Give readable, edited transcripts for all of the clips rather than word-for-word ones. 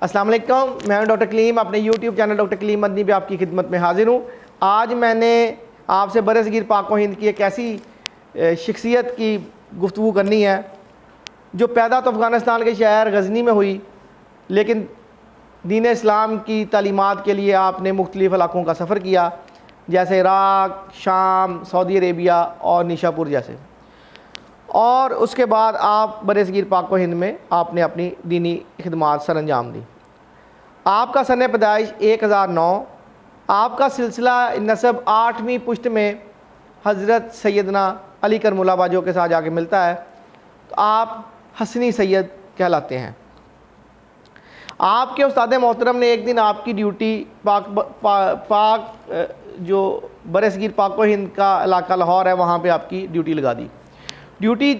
السلام علیکم، میں ہوں ڈاکٹر کلیم، اپنے یوٹیوب چینل ڈاکٹر کلیم مدنی پہ آپ کی خدمت میں حاضر ہوں۔ آج میں نے آپ سے برصغیر پاک و ہند کی ایک ایسی شخصیت کی گفتگو کرنی ہے جو پیدا تو افغانستان کے شہر غزنی میں ہوئی، لیکن دین اسلام کی تعلیمات کے لیے آپ نے مختلف علاقوں کا سفر کیا، جیسے عراق، شام، سعودی عربیہ اور نیشاپور جیسے، اور اس کے بعد آپ برصغیر پاک و ہند میں آپ نے اپنی دینی خدمات سر انجام دی۔ آپ کا سن پیدائش 1009، آپ کا سلسلہ نسب 8ویں پشت میں حضرت سیدنا علی کرم اللہ وجہہ کے ساتھ جا کے ملتا ہے، تو آپ حسنی سید کہلاتے ہیں۔ آپ کے استاد محترم نے ایک دن آپ کی ڈیوٹی پاک جو برصغیر پاک و ہند کا علاقہ لاہور ہے وہاں پہ آپ کی ڈیوٹی لگا دی۔ ڈیوٹی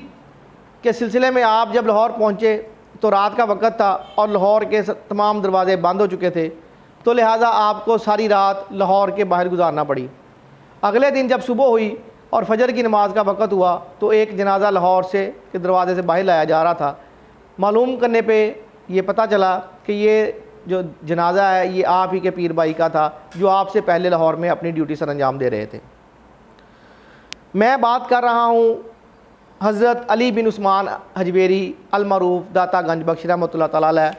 کے سلسلے میں آپ جب لاہور پہنچے تو رات کا وقت تھا اور لاہور کے تمام دروازے بند ہو چکے تھے، تو لہٰذا آپ کو ساری رات لاہور کے باہر گزارنا پڑی۔ اگلے دن جب صبح ہوئی اور فجر کی نماز کا وقت ہوا تو ایک جنازہ لاہور کے دروازے سے باہر لایا جا رہا تھا۔ معلوم کرنے پہ یہ پتہ چلا کہ یہ جو جنازہ ہے یہ آپ ہی کے پیر بھائی کا تھا جو آپ سے پہلے لاہور میں اپنی ڈیوٹی سر انجام دے رہے تھے۔ میں بات کر رہا ہوں حضرت علی بن عثمان حجویری المعروف داتا گنج بخش رحمۃ اللہ تعالیٰ علیہ۔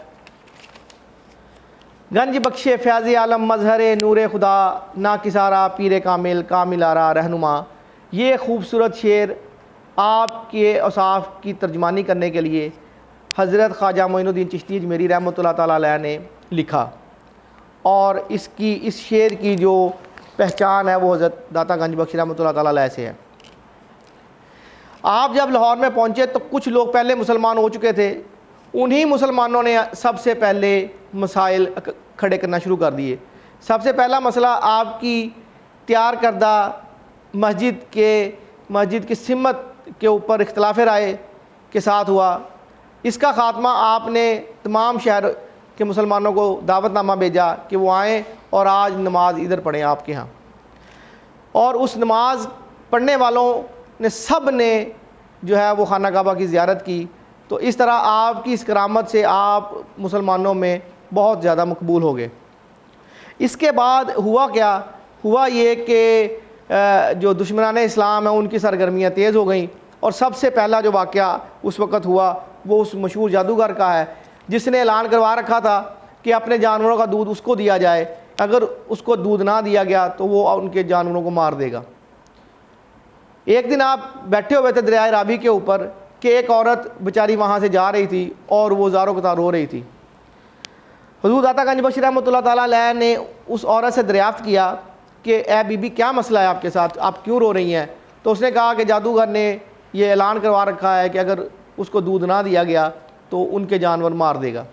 گنج بخش فیض عالم مظہر نور خدا نا کسارا پیر کامل کامل آرا رہنما، یہ خوبصورت شعر آپ کے اوصاف کی ترجمانی کرنے کے لیے حضرت خواجہ معین الدین چشتی اجمیری رحمۃ اللہ تعالیٰ علیہ نے لکھا، اور اس شعر کی جو پہچان ہے وہ حضرت داتا گنج بخش رحمۃ اللہ تعالیٰ علیہ سے ہے۔ آپ جب لاہور میں پہنچے تو کچھ لوگ پہلے مسلمان ہو چکے تھے، انہی مسلمانوں نے سب سے پہلے مسائل کھڑے کرنا شروع کر دیے۔ سب سے پہلا مسئلہ آپ کی تیار کردہ مسجد کی سمت کے اوپر اختلاف رائے کے ساتھ ہوا۔ اس کا خاتمہ آپ نے تمام شہر کے مسلمانوں کو دعوت نامہ بھیجا کہ وہ آئیں اور آج نماز ادھر پڑھیں آپ کے ہاں، اور اس نماز پڑھنے والوں نے سب نے جو ہے وہ خانہ کعبہ کی زیارت کی۔ تو اس طرح آپ کی اس کرامت سے آپ مسلمانوں میں بہت زیادہ مقبول ہو گئے۔ اس کے بعد ہوا کیا؟ ہوا یہ کہ جو دشمنان اسلام ہیں ان کی سرگرمیاں تیز ہو گئیں، اور سب سے پہلا جو واقعہ اس وقت ہوا وہ اس مشہور جادوگر کا ہے جس نے اعلان کروا رکھا تھا کہ اپنے جانوروں کا دودھ اس کو دیا جائے، اگر اس کو دودھ نہ دیا گیا تو وہ ان کے جانوروں کو مار دے گا۔ ایک دن آپ بیٹھے ہوئے تھے دریائے راوی کے اوپر کہ ایک عورت بیچاری وہاں سے جا رہی تھی اور وہ زاروں قطار رو رہی تھی۔ حضور داتا گنج بخش رحمۃ اللہ تعالیٰ علیہ نے اس عورت سے دریافت کیا کہ اے بی بی کیا مسئلہ ہے آپ کے ساتھ، آپ کیوں رو رہی ہیں؟ تو اس نے کہا کہ جادوگر نے یہ اعلان کروا رکھا ہے کہ اگر اس کو دودھ نہ دیا گیا تو ان کے جانور مار دے گا۔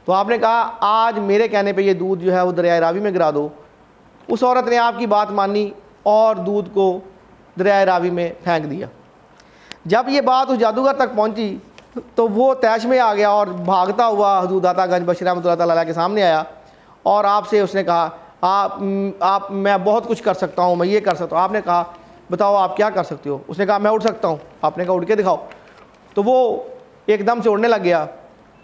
تو آپ نے کہا آج میرے کہنے پہ یہ دودھ جو ہے وہ دریائے راوی میں گرا دو۔ اس عورت نے آپ کی بات مانی اور دودھ کو دریائے راوی میں پھینک دیا۔ جب یہ بات اس جادوگر تک پہنچی تو وہ طیش میں آ گیا اور بھاگتا ہوا حضور داتا گنج بخش رحمۃ اللہ تعالیٰ علیہ کے سامنے آیا، اور آپ سے اس نے کہا آپ میں بہت کچھ کر سکتا ہوں، میں یہ کر سکتا ہوں۔ آپ نے کہا بتاؤ آپ کیا کر سکتے ہو؟ اس نے کہا میں اڑ سکتا ہوں۔ آپ نے کہا اڑ کے دکھاؤ۔ تو وہ ایک دم سے اڑنے لگ گیا۔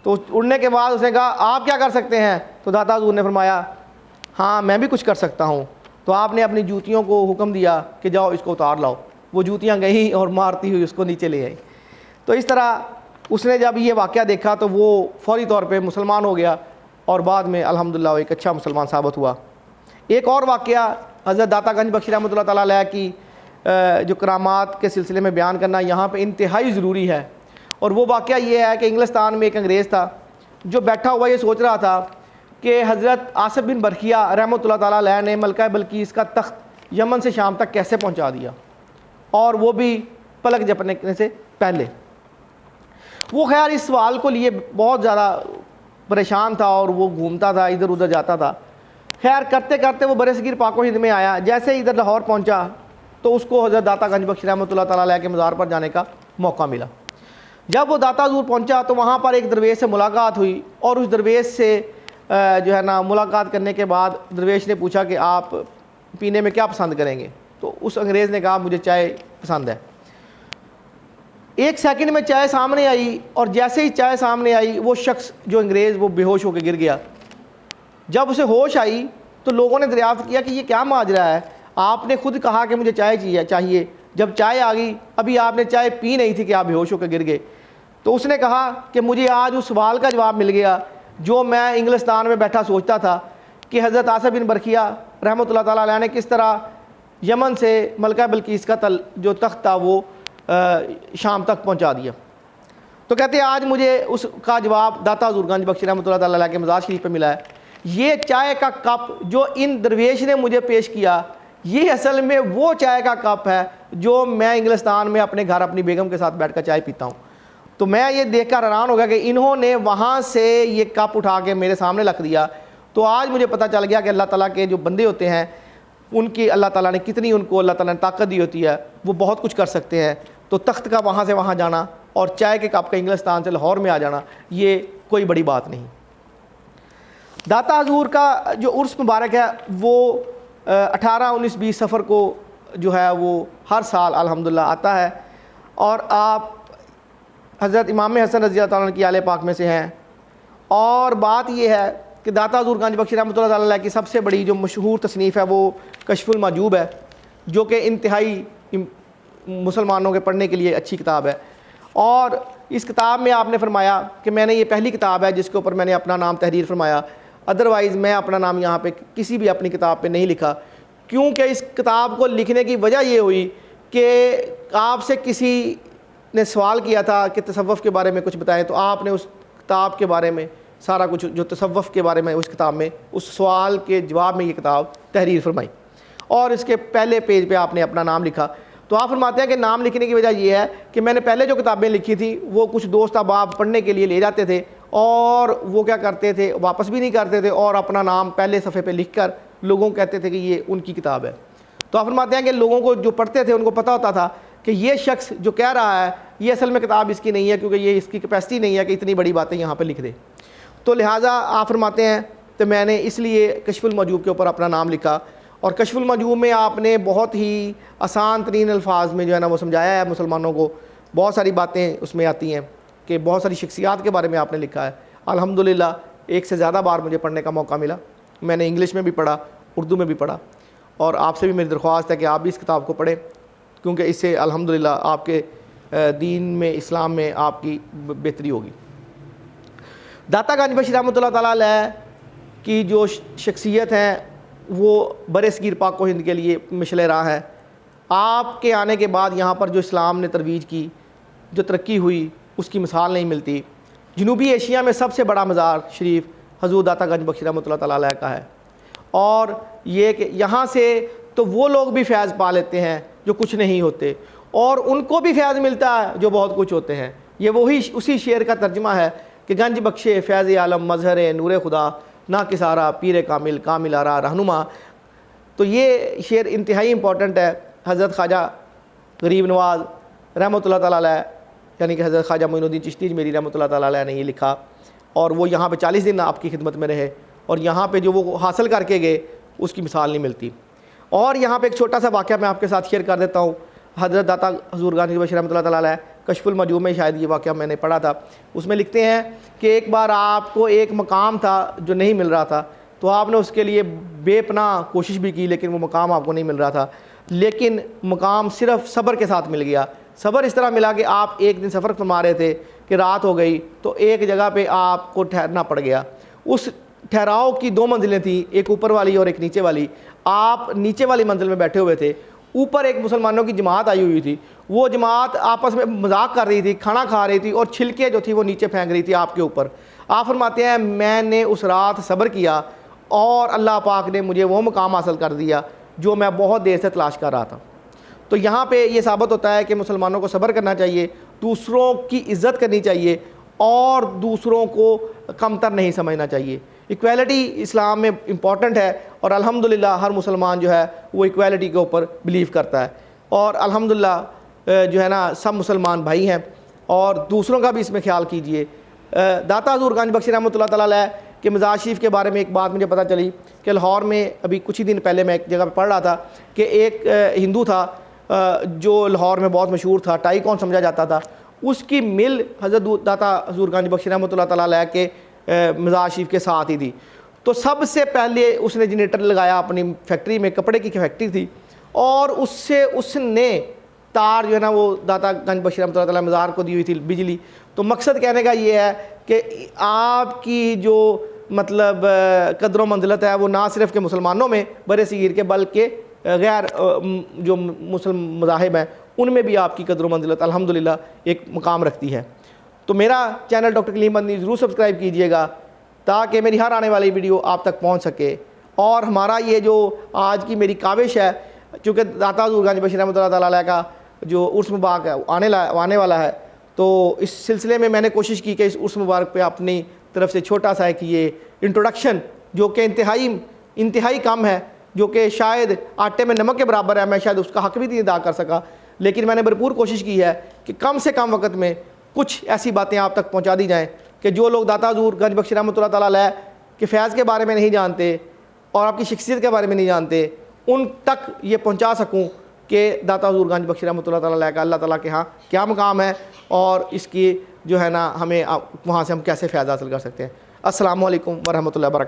تو اڑنے کے بعد اس نے کہا آپ کیا کر سکتے ہیں؟ تو داتا حضور نے فرمایا ہاں میں بھی کچھ کر سکتا ہوں۔ تو آپ نے اپنی جوتیوں کو حکم دیا کہ جاؤ اس کو اتار لاؤ۔ وہ جوتیاں گئیں اور مارتی ہوئی اس کو نیچے لے آئی۔ تو اس طرح اس نے جب یہ واقعہ دیکھا تو وہ فوری طور پہ مسلمان ہو گیا، اور بعد میں الحمدللہ وہ ایک اچھا مسلمان ثابت ہوا۔ ایک اور واقعہ حضرت داتا گنج بخش رحمۃ اللہ تعالیٰ علیہ کی جو کرامات کے سلسلے میں بیان کرنا یہاں پہ انتہائی ضروری ہے، اور وہ واقعہ یہ ہے کہ انگلستان میں ایک انگریز تھا جو بیٹھا ہوا یہ سوچ رہا تھا کہ حضرت آصف بن برقیہ رحمۃ اللہ تعالیٰ علیہ نے ملکہ بلقیس کا تخت یمن سے شام تک کیسے پہنچا دیا، اور وہ بھی پلک جھپکنے سے پہلے۔ وہ خیر اس سوال کو لیے بہت زیادہ پریشان تھا اور وہ گھومتا تھا، ادھر ادھر جاتا تھا۔ خیر کرتے کرتے وہ برصغیر پاک و ہند میں آیا۔ جیسے ہی ادھر لاہور پہنچا تو اس کو حضرت داتا گنج بخش رحمۃ اللہ تعالیٰ علیہ کے مزار پر جانے کا موقع ملا۔ جب وہ داتا حضور پہنچا تو وہاں پر ایک درویش سے ملاقات ہوئی، اور اس درویش سے جو ہے نا ملاقات کرنے کے بعد درویش نے پوچھا کہ آپ پینے میں کیا پسند کریں گے؟ تو اس انگریز نے کہا مجھے چائے پسند ہے۔ ایک سیکنڈ میں چائے سامنے آئی اور جیسے ہی چائے سامنے آئی وہ شخص جو انگریز وہ بے ہوش ہو کے گر گیا۔ جب اسے ہوش آئی تو لوگوں نے دریافت کیا کہ یہ کیا ماجرا ہے، آپ نے خود کہا کہ مجھے چائے چاہیے، جب چائے آ گئی ابھی آپ نے چائے پی نہیں تھی کہ آپ بے ہوش ہو کے گر گئے۔ تو اس نے کہا کہ مجھے آج اس سوال کا جواب مل گیا جو میں انگلستان میں بیٹھا سوچتا تھا کہ حضرت آصف بن برکیہ رحمۃ اللہ تعالیٰ علیہ نے کس طرح یمن سے ملکہ بلقیس کا جو تخت تھا وہ شام تک پہنچا دیا۔ تو کہتے ہیں آج مجھے اس کا جواب داتا حضور گنج بخش رحمۃ اللہ تعالیٰ علیہ کے مزار شریف پہ ملا ہے۔ یہ چائے کا کپ جو ان درویش نے مجھے پیش کیا یہ اصل میں وہ چائے کا کپ ہے جو میں انگلستان میں اپنے گھر اپنی بیگم کے ساتھ بیٹھ کر چائے پیتا ہوں۔ تو میں یہ دیکھ کر حیران ہو گیا کہ انہوں نے وہاں سے یہ کپ اٹھا کے میرے سامنے رکھ دیا۔ تو آج مجھے پتہ چل گیا کہ اللہ تعالیٰ کے جو بندے ہوتے ہیں ان کی اللہ تعالیٰ نے کتنی ان کو اللہ تعالیٰ نے طاقت دی ہوتی ہے، وہ بہت کچھ کر سکتے ہیں۔ تو تخت کا وہاں سے وہاں جانا اور چائے کے کپ کا انگلستان سے لاہور میں آ جانا یہ کوئی بڑی بات نہیں۔ داتا حضور کا جو عرس مبارک ہے وہ 18، 19، 20 سفر کو جو ہے وہ ہر سال الحمدللہ آتا ہے، اور آپ حضرت امام حسن رضی اللہ تعالیٰ عنہ کی آل پاک میں سے ہیں۔ اور بات یہ ہے کہ داتا حضور گنج بخش رحمۃ اللہ تعالیٰ علیہ کی سب سے بڑی جو مشہور تصنیف ہے وہ کشف المحجوب ہے، جو کہ انتہائی مسلمانوں کے پڑھنے کے لیے اچھی کتاب ہے۔ اور اس کتاب میں آپ نے فرمایا کہ میں نے یہ پہلی کتاب ہے جس کے اوپر میں نے اپنا نام تحریر فرمایا، ادروائز میں اپنا نام یہاں پہ کسی بھی اپنی کتاب پہ نہیں لکھا، کیونکہ اس کتاب کو لکھنے کی وجہ یہ ہوئی کہ آپ سے کسی نے سوال کیا تھا کہ تصوف کے بارے میں کچھ بتائیں، تو آپ نے اس کتاب کے بارے میں سارا کچھ جو تصوف کے بارے میں اس کتاب میں اس سوال کے جواب میں یہ کتاب تحریر فرمائی، اور اس کے پہلے پیج پہ آپ نے اپنا نام لکھا۔ تو آپ فرماتے ہیں کہ نام لکھنے کی وجہ یہ ہے کہ میں نے پہلے جو کتابیں لکھی تھیں وہ کچھ دوست احباب پڑھنے کے لیے لے جاتے تھے اور وہ کیا کرتے تھے واپس بھی نہیں کرتے تھے، اور اپنا نام پہلے صفحے پہ لکھ کر لوگوں کو کہتے تھے کہ یہ ان کی کتاب ہے۔ تو آپ فرماتے ہیں کہ لوگوں کو جو پڑھتے تھے ان کو پتہ ہوتا تھا کہ یہ شخص جو کہہ رہا ہے یہ اصل میں کتاب اس کی نہیں ہے، کیونکہ یہ اس کی کیپیسٹی نہیں ہے کہ اتنی بڑی باتیں یہاں پہ لکھ دے۔ تو لہٰذا آپ فرماتے ہیں تو میں نے اس لیے کشف المحجوب کے اوپر اپنا نام لکھا، اور کشف المحجوب میں آپ نے بہت ہی آسان ترین الفاظ میں جو ہے نا وہ سمجھایا ہے مسلمانوں کو، بہت ساری باتیں اس میں آتی ہیں کہ بہت ساری شخصیات کے بارے میں آپ نے لکھا ہے۔ الحمدللہ ایک سے زیادہ بار مجھے پڑھنے کا موقع ملا، میں نے انگلش میں بھی پڑھا، اردو میں بھی پڑھا، اور آپ سے بھی میری درخواست ہے کہ آپ بھی اس کتاب کو پڑھیں، کیونکہ اس سے الحمدللہ آپ کے دین میں اسلام میں آپ کی بہتری ہوگی۔ داتا گنج بخش رحمۃ اللہ تعالیٰ علیہ کی جو شخصیت ہیں وہ برِ صغیر پاک و ہند کے لیے مشعل راہ ہے۔ آپ کے آنے کے بعد یہاں پر جو اسلام نے ترویج کی، جو ترقی ہوئی، اس کی مثال نہیں ملتی۔ جنوبی ایشیا میں سب سے بڑا مزار شریف حضور داتا گنج بخش رحمۃ اللہ تعالیٰ علیہ کا ہے، اور یہ کہ یہاں سے تو وہ لوگ بھی فیض پا لیتے ہیں جو کچھ نہیں ہوتے، اور ان کو بھی فیض ملتا ہے جو بہت کچھ ہوتے ہیں۔ یہ وہی اسی شعر کا ترجمہ ہے کہ گنج بخشے فیض عالم مظہر نور خدا، نہ کسارا پیر کامل کامل آرا رہنما۔ تو یہ شعر انتہائی امپورٹنٹ ہے۔ حضرت خواجہ غریب نواز رحمۃ اللہ تعالیٰ علیہ، یعنی کہ حضرت خواجہ معین الدین چشتی اجمیری رحمۃ اللہ تعالیٰ علیہ نے یہ لکھا، اور وہ یہاں پہ 40 دن آپ کی خدمت میں رہے، اور یہاں پہ جو وہ حاصل کر کے گئے اس کی مثال نہیں ملتی۔ اور یہاں پہ ایک چھوٹا سا واقعہ میں آپ کے ساتھ شیئر کر دیتا ہوں۔ حضرت داتا حضور گنج بخش رحمۃ اللہ تعالیٰ علیہ کشف المحجوب میں شاید یہ واقعہ میں نے پڑھا تھا، اس میں لکھتے ہیں کہ ایک بار آپ کو ایک مقام تھا جو نہیں مل رہا تھا، تو آپ نے اس کے لیے بے پناہ کوشش بھی کی، لیکن وہ مقام آپ کو نہیں مل رہا تھا، لیکن مقام صرف صبر کے ساتھ مل گیا۔ صبر اس طرح ملا کہ آپ ایک دن سفر فرما رہے تھے کہ رات ہو گئی، تو ایک جگہ پہ آپ کو ٹھہرنا پڑ گیا۔ اس ٹھہراؤ کی 2 منزلیں تھیں، ایک اوپر والی اور ایک نیچے والی۔ آپ نیچے والی منزل میں بیٹھے ہوئے تھے، اوپر ایک مسلمانوں کی جماعت آئی ہوئی تھی، وہ جماعت آپس میں مذاق کر رہی تھی، کھانا کھا رہی تھی، اور چھلکے جو تھی وہ نیچے پھینک رہی تھی آپ کے اوپر۔ آپ فرماتے ہیں میں نے اس رات صبر کیا اور اللہ پاک نے مجھے وہ مقام حاصل کر دیا جو میں بہت دیر سے تلاش کر رہا تھا۔ تو یہاں پہ یہ ثابت ہوتا ہے کہ مسلمانوں کو صبر کرنا چاہیے، دوسروں کی عزت کرنی چاہیے، اور دوسروں کو کمتر نہیں سمجھنا چاہیے۔ ایکویلٹی اسلام میں امپورٹنٹ ہے، اور الحمدللہ ہر مسلمان جو ہے وہ ایکویلٹی کے اوپر بلیو کرتا ہے، اور الحمدللہ جو ہے نا سب مسلمان بھائی ہیں، اور دوسروں کا بھی اس میں خیال کیجئے۔ داتا حضور گنج بخش رحمۃ اللہ تعالیٰ علیہ کے مزار شریف کے بارے میں ایک بات مجھے پتہ چلی کہ لاہور میں ابھی کچھ ہی دن پہلے میں ایک جگہ پہ پڑھ رہا تھا کہ ایک ہندو تھا جو لاہور میں بہت مشہور تھا، ٹائی کون سمجھا جاتا تھا، اس کی مل حضرت داتا حضور گنج بخش رحمۃ اللہ تعالیٰ علیہ کے مزار شریف کے ساتھ ہی تھی. تو سب سے پہلے اس نے جنریٹر لگایا اپنی فیکٹری میں, کپڑے کی فیکٹری تھی, اور اس سے اس نے تار جو ہے نا وہ داتا گنج بخش رحمۃ اللہ تعالیٰ مزار کو دی ہوئی تھی بجلی. تو مقصد کہنے کا یہ ہے کہ آپ کی جو مطلب قدر و منزلت ہے وہ نہ صرف کہ مسلمانوں میں بر صغیر کے, بلکہ غیر جو مسلم مذاہب ہیں ان میں بھی آپ کی قدر و منزلت الحمدللہ ایک مقام رکھتی ہے. تو میرا چینل ڈاکٹر کلیم مدنی ضرور سبسکرائب کیجئے گا تاکہ میری ہر آنے والی ویڈیو آپ تک پہنچ سکے. اور ہمارا یہ جو آج کی میری کاوش ہے, چونکہ داتا حضور گنج بخش رحمۃ اللہ تعالیٰ علیہ کا جو عرس مبارک ہے آنے والا ہے, تو اس سلسلے میں نے کوشش کی کہ اس عرس مبارک پہ اپنی طرف سے چھوٹا سا ایک یہ انٹروڈکشن جو کہ انتہائی کم ہے, جو کہ شاید آٹے میں نمک کے برابر ہے, میں شاید اس کا حق بھی نہیں ادا کر سکا, لیکن میں نے بھرپور کوشش کی ہے کہ کم سے کم وقت میں کچھ ایسی باتیں آپ تک پہنچا دی جائیں کہ جو لوگ داتا حضور گنج بخش رحمۃ اللہ تعالیٰ علیہ کے فیض کے بارے میں نہیں جانتے اور آپ کی شخصیت کے بارے میں نہیں جانتے, ان تک یہ پہنچا سکوں کہ داتا حضور گنج بخش رحمۃ اللہ تعالیٰ علیہ کا اللہ تعالیٰ کے ہاں کیا مقام ہے, اور اس کی جو ہے نا ہمیں وہاں سے ہم کیسے فیض حاصل کر سکتے ہیں. السلام علیکم ورحمۃ اللہ وبرکاتہ.